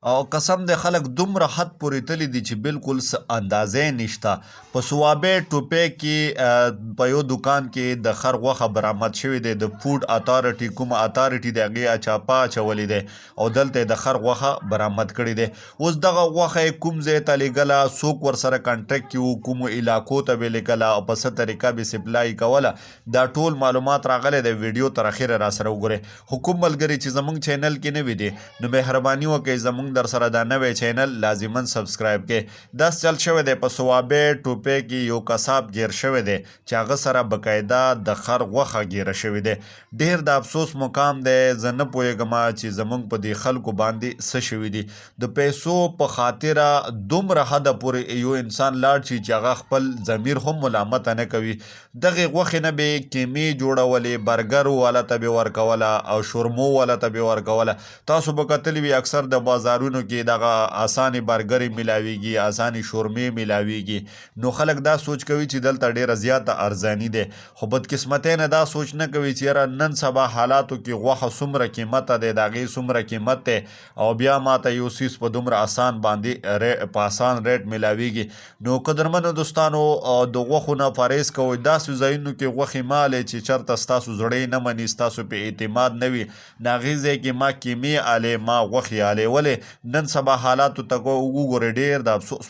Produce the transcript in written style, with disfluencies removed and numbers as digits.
او قسم د خلک دومره حد پورې تللی دي چې بالکل څه اندازې نشته. په صوابۍ ټوپۍ کې په یو دکان کې د خر غوښه برآمد شوې دی. د فوډ اتارټي کومه اتارټي د هغې چاپه اچولې دی او دلته یې د خر غوښه برآمد کړې دی. اوس دغه غوښه یې کوم ځای ته لیږله، څوک ورسره کنټیکټ کې وو، کومو علاقو ته به یې لیږله او په څه طریقه به یې سپلای کوله، دا ټول معلومات راغلی دی. ویډیو تر اخره راسره وګورئ. خو کوم ملګري چې زموږ چینل کې نوي دي نو مهرباني وکړئ زموږ در سره دا نوی چینل لازما سبسکرایب کړئ. داس چل شوی دی په صوابۍ ټوپۍ کې یو قصاب ګیر شوی دی چې هغه سره بقاعده د خر غوښه ګیره شوې دی. ډېر د افسوس مقام دی. زه نه پوهېږم چې زموږ په دې خلکو باندې څه شوي دي. د پیسو په خاطره دومره حده پورې یو انسان لاړ شي چې هغه خپل ضمیر هم ملامته نه کوي. دغې غوښې نه به یې کیمې جوړولې، برګر والا ته به یې ورکوله او شورمو والا ته به یې ورکوله. تاسو به کتلي وي اکثر د بازارونو کې دغه اسانې برګرې میلاویږي، اسانې شورمې میلاویږي. نو خلک دا سوچ کوي چې دلته ډېره زیاته ارزاني دی، خو بدقسمتۍ نه دا سوچ نه کوي چې یاره نن سبا حالاتو کې غوښه څومره قیمته دی، د هغې څومره قیمت دی او بیا ماته یو څیز په دومره اسان باندې په اسان ریټ میلاویږي. نو قدرمنو دوستانو د غوښو نه پرهیز کوئ. داسې ځایونو کې غوښې مه هلئ چې چېرته ستاسو زړه نه مني، ستاسو په اعتماد نه وي. د هغې ځای کې ما کیمې آلې، ما غوښې آلې. ولې نن سبا حالاتو ته وګورئ، ډېر د افسوس